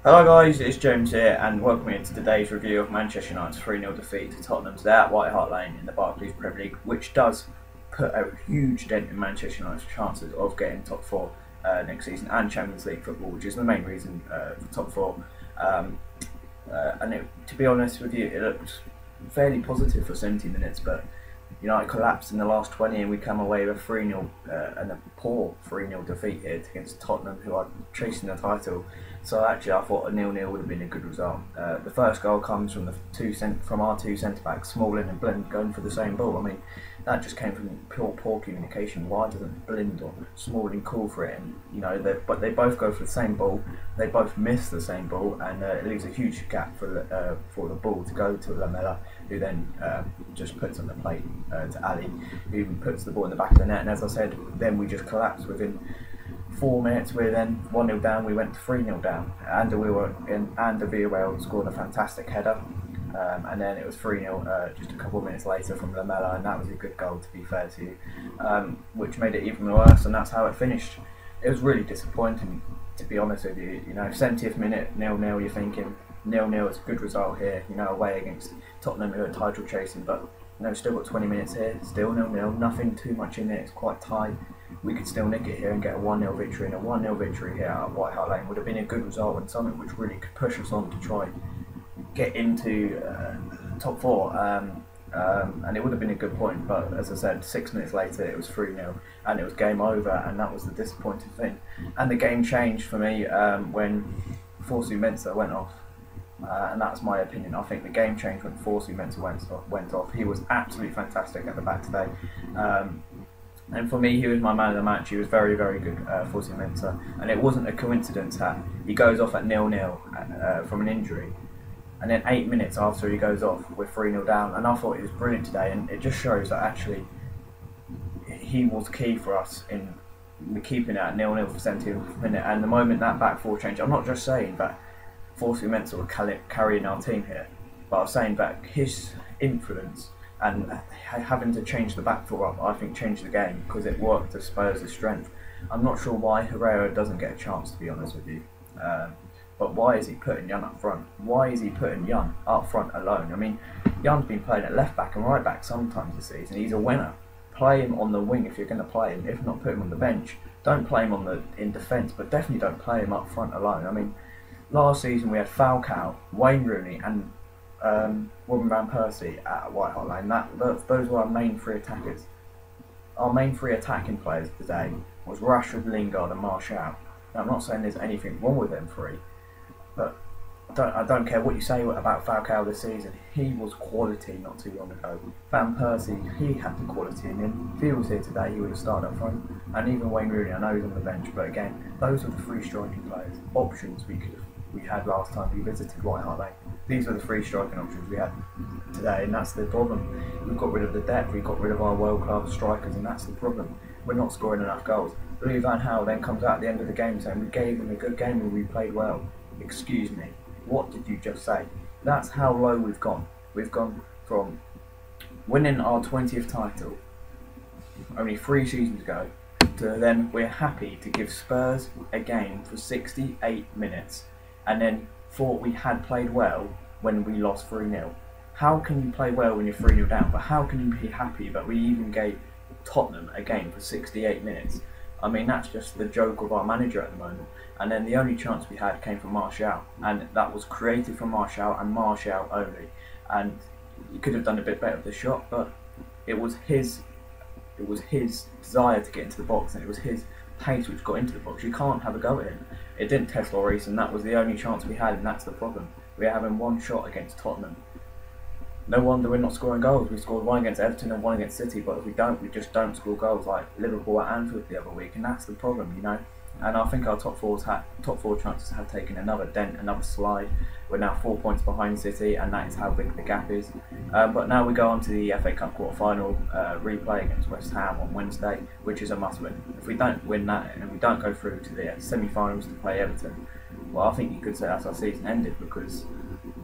Hello guys, it's James here and welcome into today's review of Manchester United's 3-0 defeat to Tottenham today at White Hart Lane in the Barclays Premier League, which does put a huge dent in Manchester United's chances of getting top 4 next season and Champions League football, which is the main reason for top 4. To be honest with you, it looks fairly positive for 70 minutes, but United collapsed in the last 20 and we come away with 3-0 and a poor 3-0 defeat here against Tottenham, who are chasing the title. So actually I thought a 0-0 would have been a good result. The first goal comes from our two centre-backs, Smalling and Blind, going for the same ball. I mean, that just came from poor communication. Why doesn't Blind or Smalling call for it? And but they both go for the same ball, they both miss the same ball, and it leaves a huge gap for the ball to go to Lamela, who then just puts on the plate to Ali, who puts the ball in the back of the net. And as I said, then we just collapsed within 4 minutes. We're then 1-0 down, we went 3-0 down, and Villarreal scored a fantastic header, and then it was 3-0 just a couple of minutes later from Lamela, and that was a good goal, to be fair to you, which made it even worse, and that's how it finished. It was really disappointing, to be honest with you. 70th minute, 0-0, you're thinking 0-0 is a good result here, away against Tottenham, who are title chasing, but still got 20 minutes here, still 0-0, nothing too much in it, it's quite tight. We could still nick it here and get a 1-0 victory, and a 1-0 victory here at White Hart Lane would have been a good result and something which really could push us on to try get into top 4, and it would have been a good point. But as I said, 6 minutes later it was 3-0 and it was game over, and that was the disappointing thing. And the game changed for me when Fosu-Mensah went off. And that's my opinion. I think the game changed when Fosu-Mensah went off. He was absolutely fantastic at the back today. And for me, he was my man of the match. He was very, very good, Fosu-Mensah. And it wasn't a coincidence that he goes off at 0-0 from an injury. And then 8 minutes after he goes off, we're 3-0 down. And I thought he was brilliant today. And it just shows that actually he was key for us in keeping it at 0-0 for 70th minute. And the moment that back four changed, I'm not just saying that Fosu-Mensah were carrying our team here, but I was saying that his influence and having to change the back four up, I think changed the game, because it worked to Spurs' strength. I'm not sure why Herrera doesn't get a chance, to be honest with you, but why is he putting Jan up front? Why is he putting Jan up front alone? I mean, Jan's been playing at left back and right back sometimes this season. He's a winner. Play him on the wing if you're going to play him. If not, put him on the bench. Don't play him in defence, but definitely don't play him up front alone. I mean, last season we had Falcao, Wayne Rooney and Robin Van Persie at White Hart Lane. Those were our main three attackers. Our main three attacking players today was Rashford, Lingard and Martial. Now, I'm not saying there's anything wrong with them three, but I don't care what you say about Falcao this season. He was quality not too long ago. Van Persie, he had the quality in him. If he was here today, he would have started up front. And even Wayne Rooney, I know he's on the bench, but again, those are the three striking players. Options we had last time we visited White Hart Lane. These were the three striking options we had today, and that's the problem. We've got rid of the depth, we've got rid of our world-class strikers, and that's the problem. We're not scoring enough goals. Louis van Gaal then comes out at the end of the game saying we gave them a good game and we played well. Excuse me, what did you just say? That's how low we've gone. We've gone from winning our 20th title only 3 seasons ago to then we're happy to give Spurs a game for 68 minutes and then thought we had played well when we lost 3-0. How can you play well when you're 3-0 down? But how can you be happy that we even gave Tottenham a game for 68 minutes? I mean, that's just the joke of our manager at the moment. And then the only chance we had came from Martial, and that was created from Martial and Martial only. And he could have done a bit better with the shot, but it was his desire to get into the box, and it was his pace which got into the box. You can't have a go at him. It didn't test Lloris, and that was the only chance we had, and that's the problem. We're having one shot against Tottenham. No wonder we're not scoring goals. We scored one against Everton and one against City, but if we don't, we just don't score goals like Liverpool at Anfield the other week, and that's the problem, And I think our top four chances have taken another dent, another slide. We're now 4 points behind City, and that is how big the gap is. But now we go on to the FA Cup quarter-final replay against West Ham on Wednesday, which is a must-win. If we don't win that and we don't go through to the semi-finals to play Everton, well, I think you could say that's our season ended, because,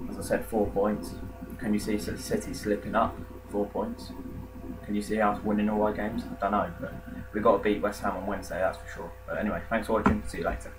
as I said, 4 points. Can you see City slipping up 4 points? Can you see us winning all our games? I don't know, but we've got to beat West Ham on Wednesday, that's for sure. But anyway, thanks for watching. See you later.